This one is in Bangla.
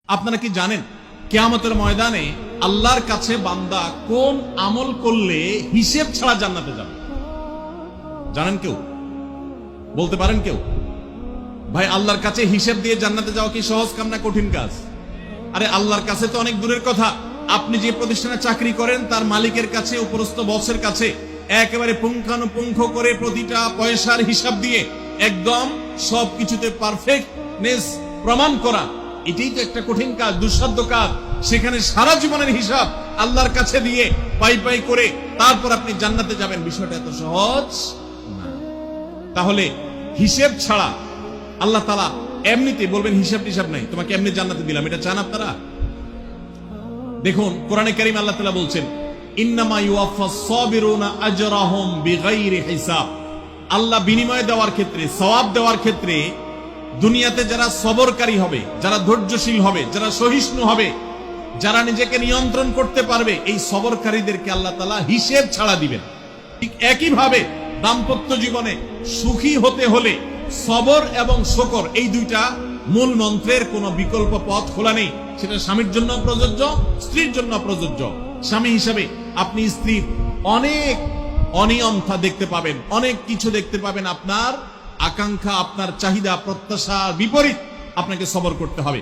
আপনারা কি জানেন কিয়ামতের ময়দানে আল্লাহর কাছে বান্দা কোন আমল করলে হিসেব ছাড়া জান্নাতে যাবে? জানেন কেউ? বলতে পারেন কেউ? ভাই, আল্লাহর কাছে হিসেব দিয়ে জান্নাতে যাওয়া কি সহজ কাম না কঠিন কাজ? আরে আল্লাহর কাছে তো অনেক দূরের কথা। আপনি যে প্রতিষ্ঠানে চাকরি করেন তার মালিকের কাছে, উপরস্থ বসের কাছে একেবারে পুঙ্খানুপুঙ্খ করে প্রতিটা পয়সার হিসাব দিয়ে একদম সবকিছুতে পারফেক্টনেস প্রমাণ করা, এটাই তো একটা কঠিন কাজ, দুঃসাধ্য কাজ। সেখানে সারা জীবনের হিসাব আল্লাহর কাছে দিয়ে পাই পাই করে তারপর আপনি জান্নাতে যাবেন, বিষয়টা এত সহজ না। তাহলে হিসেব ছাড়া আল্লাহ তাআলা এমনিতে বলবেন হিসাব টিসাব নাই, তোমাকে এমনি জান্নাতে দিলাম, এটা চান আপনারা? দেখুন কোরআনে কারীম আল্লাহ তাআলা বলছেন, ইন্নামা ইউওয়াফাস সাবিরুনা আজরাহুম বিগাইরি হিসাব। আল্লাহ বিনিময় দেওয়ার ক্ষেত্রে, সওয়াব দেওয়ার ক্ষেত্রে দুনিয়াতে যারা সবরকারী হবে, যারা ধৈর্যশীল হবে, যারা সহিষ্ণু হবে, যারা নিজেকে নিয়ন্ত্রণ করতে পারবে, এই সবরকারীদেরকে আল্লাহ তাআলা হিসেব ছাড়া দিবেন। ঠিক একইভাবে দাম্পত্য জীবনে সুখী হতে হলে সবর এবং শকর, এই দুইটা মূল মন্ত্রের কোনো বিকল্প পথ খোলা নেই। সেটা স্বামীর জন্য প্রযোজ্য, স্ত্রীর জন্য প্রযোজ্য। স্বামী হিসাবে আপনি স্ত্রীর অনেক অনিয়মতা দেখতে পাবেন, অনেক কিছু দেখতে পাবেন, আপনার আকাঙ্ক্ষা, আপনার চাহিদা, প্রত্যাশার বিপরীত আপনাকে সবর করতে হবে।